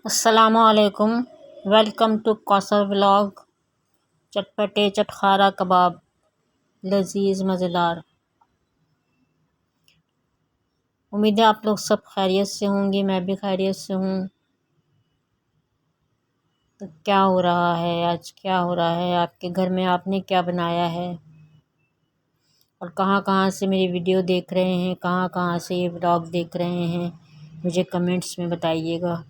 अस्सलामुअलैकुम। Welcome to Kausar vlog. चटपटे चटखारा कबाब लजीज मज़ेदार। उम्मीद है आप लोग सब खैरियत से होंगे, मैं भी खैरियत से हूँ। तो क्या हो रहा है आज, क्या हो रहा है आपके घर में, आपने क्या बनाया है और कहाँ कहाँ से मेरी वीडियो देख रहे हैं, कहाँ कहाँ से ये व्लॉग देख रहे हैं, मुझे कमेंट्स में बताइएगा।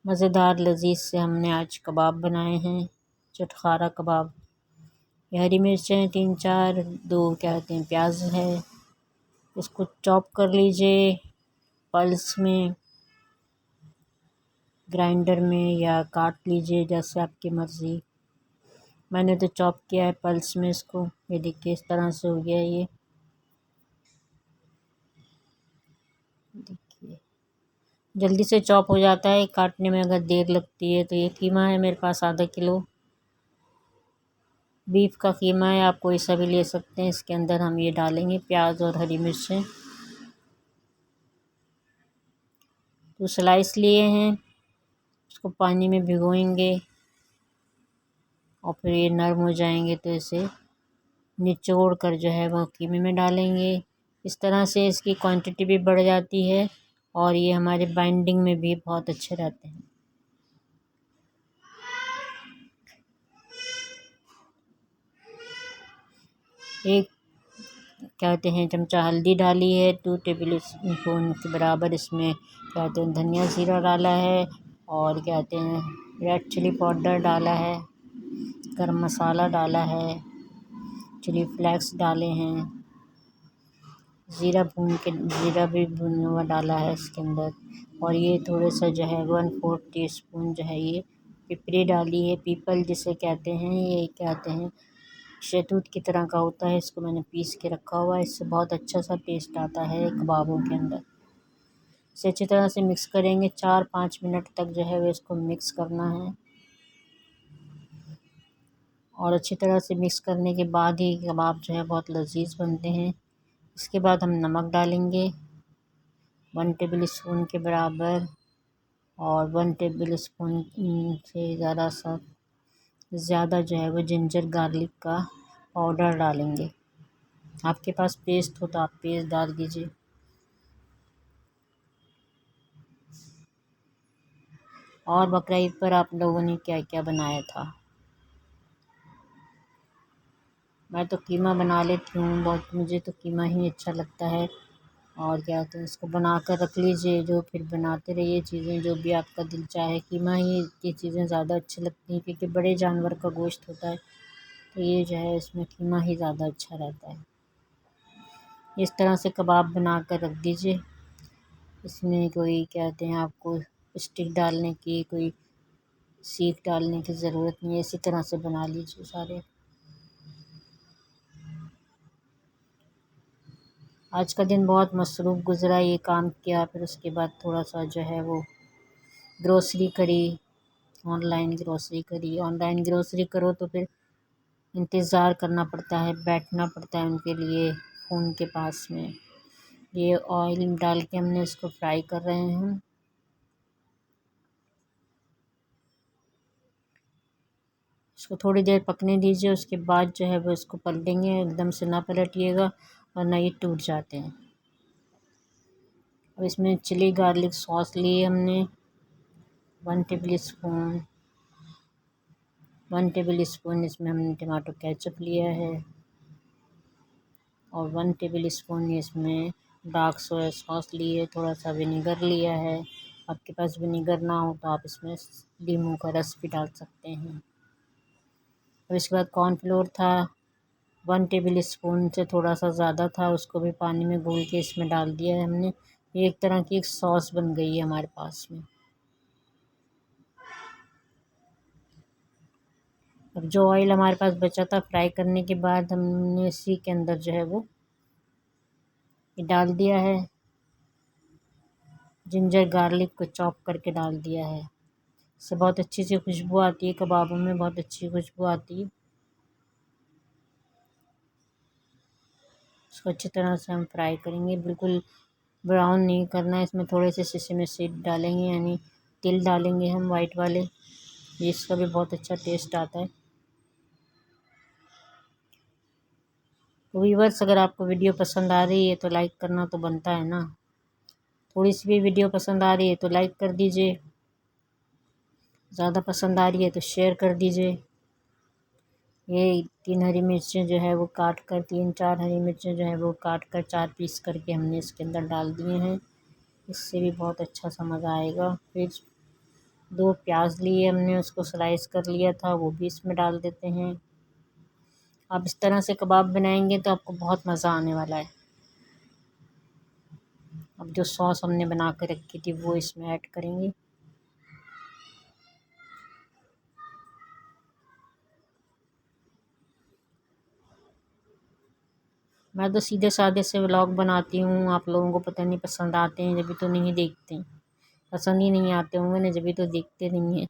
मज़ेदार लजीज से हमने आज कबाब बनाए हैं, चटखारा कबाब। ये हरी मिर्चें 3-4, 2 क्या कहते हैं प्याज है, इसको चॉप कर लीजिए पल्स में, ग्राइंडर में, या काट लीजिए जैसे आपकी मर्ज़ी। मैंने तो चॉप किया है पल्स में इसको। ये देखिए इस तरह से हो गया ये, देखिए जल्दी से चॉप हो जाता है। काटने में अगर देर लगती है तो ये कीमा है मेरे पास आधा किलो, बीफ का कीमा है, आप कोई सा भी ले सकते हैं। इसके अंदर हम ये डालेंगे प्याज और हरी मिर्चें। तो स्लाइस लिए हैं, उसको पानी में भिगोएंगे और फिर ये नरम हो जाएंगे तो इसे निचोड़ कर जो है वो कीमे में डालेंगे। इस तरह से इसकी क्वांटिटी भी बढ़ जाती है और ये हमारे बाइंडिंग में भी बहुत अच्छे रहते हैं। एक क्या कहते हैं चमचा हल्दी डाली है, 2 टेबल स्पून के बराबर इसमें क्या कहते हैं धनिया ज़ीरा डाला है, और क्या कहते हैं रेड चिली पाउडर डाला है, गरम मसाला डाला है, चिली फ्लेक्स डाले हैं, ज़ीरा भी भुना हुआ डाला है इसके अंदर। और ये थोड़े सा जो है 1/4 टीस्पून जो है ये पिपरी डाली है। पीपल जिसे कहते हैं, ये कहते हैं शहतूत की तरह का होता है, इसको मैंने पीस के रखा हुआ है। इससे बहुत अच्छा सा टेस्ट आता है कबाबों के अंदर। इसे अच्छी तरह से मिक्स करेंगे, 4-5 मिनट तक जो है वो इसको मिक्स करना है। और अच्छी तरह से मिक्स करने के बाद ही कबाब जो है बहुत लजीज बनते हैं। इसके बाद हम नमक डालेंगे 1 टेबल स्पून के बराबर, और 1 टेबल स्पून से ज़्यादा जो है वो जिंजर गार्लिक का पाउडर डालेंगे। आपके पास पेस्ट हो तो आप पेस्ट डाल दीजिए। और बकरा ईद पर आप लोगों ने क्या क्या बनाया था? मैं तो कीमा बना लेती हूँ बहुत, मुझे तो कीमा ही अच्छा लगता है। और क्या कहते हैं इसको बना कर रख लीजिए, जो फिर बनाते रहिए चीज़ें जो भी आपका दिल चाहे। कीमा ही की चीज़ें ज़्यादा अच्छी लगती हैं क्योंकि बड़े जानवर का गोश्त होता है, तो ये जो है इसमें कीमा ही ज़्यादा अच्छा रहता है। इस तरह से कबाब बना कर रख दीजिए। इसमें कोई क्या कहते हैं आपको स्टिक डालने की, कोई सीख डालने की ज़रूरत नहीं है। इसी तरह से बना लीजिए सारे। आज का दिन बहुत मसरूफ़ गुज़रा, ये काम किया, फिर उसके बाद थोड़ा सा जो है वो ग्रोसरी करी, ऑनलाइन ग्रोसरी करी। ऑनलाइन ग्रोसरी करो तो फिर इंतज़ार करना पड़ता है, बैठना पड़ता है उनके लिए फ़ोन के पास में। ये ऑयल डाल के हमने इसको फ्राई कर रहे हैं। इसको थोड़ी देर पकने दीजिए, उसके बाद जो है वो इसको पलटेंगे, एकदम से ना पलटिएगा वरना ये टूट जाते हैं। अब इसमें चिली गार्लिक सॉस लिए हमने 1 टेबल स्पून। 1 टेबल स्पून इसमें हमने टमाटो केचप लिया है, और 1 टेबल स्पून इसमें डार्क सोया सॉस लिए, थोड़ा सा विनेगर लिया है। आपके पास विनेगर ना हो तो आप इसमें नींबू का रस भी डाल सकते हैं। और इसके बाद कॉर्नफ्लोर था 1 टेबल स्पून से थोड़ा सा ज़्यादा था, उसको भी पानी में घोल के इसमें डाल दिया है हमने। ये एक तरह की एक सॉस बन गई है हमारे पास में। अब जो ऑयल हमारे पास बचा था फ्राई करने के बाद, हमने इसी के अंदर जो है वो ये डाल दिया है, जिंजर गार्लिक को चॉप करके डाल दिया है। इससे बहुत अच्छी सी खुशबू आती है, कबाबों में बहुत अच्छी खुशबू आती है। इसको अच्छी तरह से हम फ्राई करेंगे, बिल्कुल ब्राउन नहीं करना है। इसमें थोड़े से सेसमी सीड डालेंगे, यानी तिल डालेंगे हम वाइट वाले, इसका भी बहुत अच्छा टेस्ट आता है। तो व्यूअर्स, अगर आपको वीडियो पसंद आ रही है तो लाइक करना तो बनता है ना। थोड़ी सी भी वीडियो पसंद आ रही है तो लाइक कर दीजिए, ज़्यादा पसंद आ रही है तो शेयर कर दीजिए। ये 3 हरी मिर्चें जो है वो काट कर, 3-4 हरी मिर्चें जो है वो काट कर 4 पीस करके हमने इसके अंदर डाल दिए हैं। इससे भी बहुत अच्छा सा मज़ा आएगा। फिर 2 प्याज लिए हमने, उसको स्लाइस कर लिया था, वो भी इसमें डाल देते हैं। आप इस तरह से कबाब बनाएंगे तो आपको बहुत मज़ा आने वाला है। अब जो सॉस हमने बना कर रखी थी वो इसमें ऐड करेंगे। मैं तो सीधे साधे से व्लॉग बनाती हूँ, आप लोगों को पता नहीं पसंद आते हैं जब तो नहीं देखते हैं। पसंद ही नहीं आते होंगे ना, जब तो देखते नहीं हैं।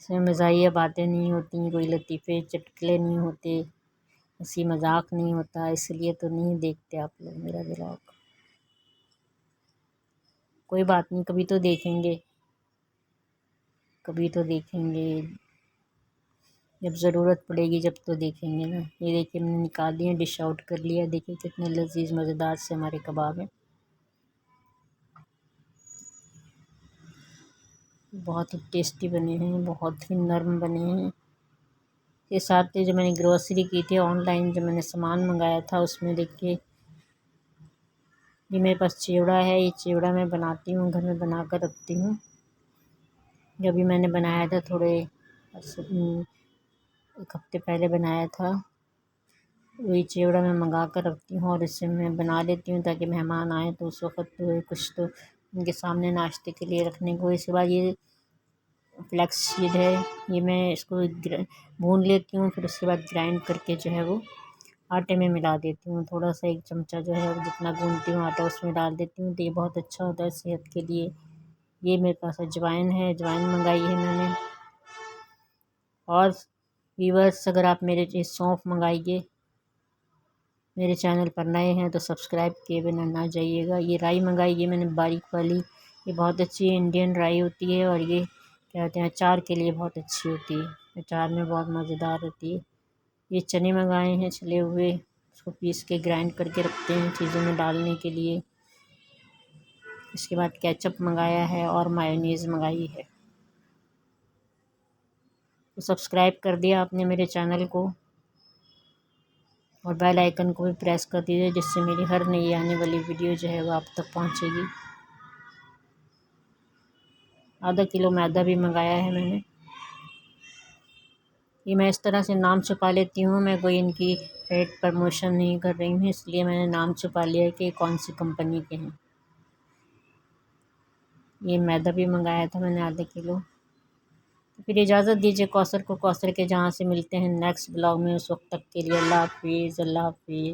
इसमें मज़ाहिया बातें नहीं होती, कोई लतीफ़े चुटकुले नहीं होते, हंसी मजाक नहीं होता, इसलिए तो नहीं देखते आप लोग मेरा व्लॉग। कोई बात नहीं, कभी तो देखेंगे, कभी तो देखेंगे, जब ज़रूरत पड़ेगी जब तो देखेंगे ना। ये देखिए हमने निकाल दिया, डिश आउट कर लिया। देखिए कितने लजीज मज़ेदार से हमारे कबाब हैं, बहुत ही टेस्टी बने हैं, बहुत ही नरम बने हैं। के साथ ही जो मैंने ग्रोसरी की थी ऑनलाइन, जो मैंने सामान मंगाया था, उसमें देखिए ये मेरे पास चिवड़ा है। ये चिवड़ा मैं बनाती हूँ, घर में बना कर रखती हूँ। जब भी मैंने बनाया था एक हफ्ते पहले बनाया था, वही चिवड़ा मैं मंगा कर रखती हूँ और इससे मैं बना लेती हूँ ताकि मेहमान आए तो उस वक़्त तो कुछ तो उनके सामने नाश्ते के लिए रखने को। इसके बाद ये फ्लैक्स सीड है, ये मैं इसको भून लेती हूँ, फिर उसके बाद ग्राइंड करके जो है वो आटे में मिला देती हूँ। थोड़ा सा 1 चमचा जो है जितना गूँथती हूँ आटा उसमें डाल देती हूँ, तो ये बहुत अच्छा होता है सेहत के लिए। ये मेरे पास अजवाइन है, अजवाइन मंगाई है मैंने। और व्यूअर्स, अगर आप मेरे ये सौंफ मंगाइए, मेरे चैनल पर नए हैं तो सब्सक्राइब किए बिना ना जाइएगा। ये राई मंगाई है मैंने बारीक वाली, ये बहुत अच्छी इंडियन राई होती है और ये क्या कहते हैं अचार के लिए बहुत अच्छी होती है, अचार में बहुत मज़ेदार होती है। ये चने मंगाए हैं छिले हुए, उसको पीस के ग्राइंड करके रखते हैं चीज़ों में डालने के लिए। इसके बाद केचप मंगाया है और मायोनीज़ मंगाई है। तो सब्सक्राइब कर दिया आपने मेरे चैनल को और बेल आइकन को भी प्रेस कर दीजिए, जिससे मेरी हर नई आने वाली वीडियो जो है वो आप तक पहुंचेगी। आधा किलो मैदा भी मंगाया है मैंने। ये मैं इस तरह से नाम छुपा लेती हूँ, मैं कोई इनकी पेड प्रमोशन नहीं कर रही हूँ, इसलिए मैंने नाम छुपा लिया है कि कौन सी कंपनी के हैं। ये मैदा भी मंगाया था मैंने आधा किलो। तो फिर इजाज़त दीजिए कौसर को, कौसर के जहाँ से मिलते हैं नेक्स्ट ब्लॉग में। उस वक्त तक के लिए अल्लाह हाफिज़, अल्लाह हाफिज़।